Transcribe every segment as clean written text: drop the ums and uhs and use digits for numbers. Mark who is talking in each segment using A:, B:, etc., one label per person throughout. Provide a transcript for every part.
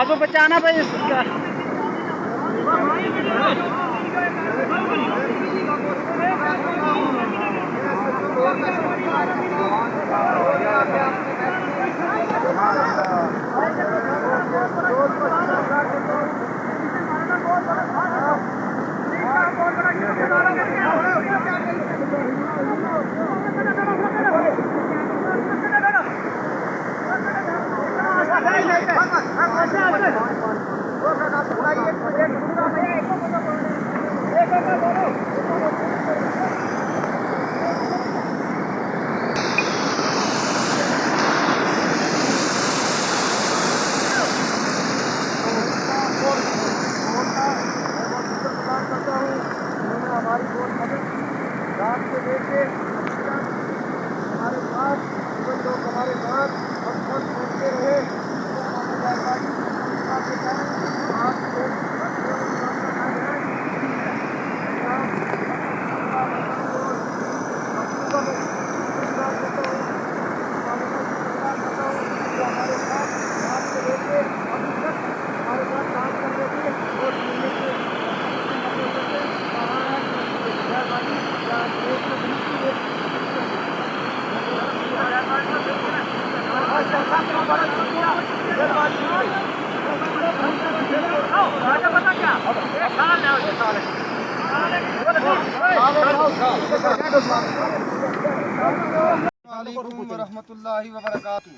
A: बाजू बचाना भाई इसका। हमारी बहुत मदद रात से लेके हमारे साथ लोग हमारे साथ हम सब करते रहे। वालेकुम रहमतुल्लाहि व बरकातुहू।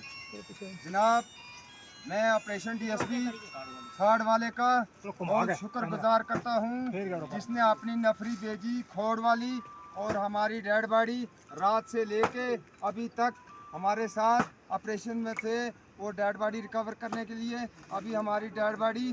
A: जनाब, मैं ऑपरेशन डीएसपी खाड़ वाले का बहुत शुक्रगुजार करता हूँ जिसने अपनी नफरी भेजी खोड़ वाली और हमारी डेड बॉडी रात से लेके अभी तक हमारे साथ ऑपरेशन में थे। वो डेड बॉडी रिकवर करने के लिए अभी हमारी डेड बॉडी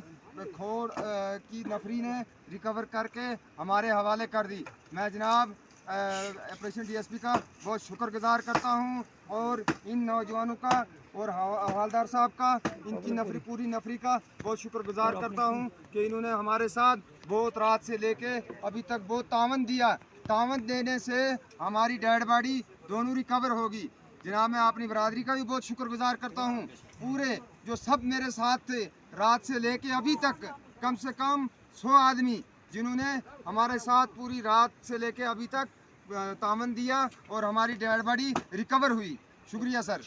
A: खोड़ की नफरी ने रिकवर करके हमारे हवाले कर दी। मैं जनाब ऑपरेशन डीएसपी का बहुत शुक्रगुजार करता हूं और इन नौजवानों का और हवलदार साहब का, इनकी नफरी पूरी नफरी का बहुत शुक्रगुजार करता हूं कि इन्होंने हमारे साथ बहुत रात से लेके अभी तक बहुत तावन दिया। तावन देने से हमारी डेड बॉडी दोनों रिकवर होगी। जनाब, मैं अपनी बरादरी का भी बहुत शुक्रगुजार करता हूँ। पूरे जो सब मेरे साथ थे रात से लेके अभी तक कम से कम 100 आदमी जिन्होंने हमारे साथ पूरी रात से लेके अभी तक तामन दिया और हमारी डेड बॉडी रिकवर हुई। शुक्रिया सर।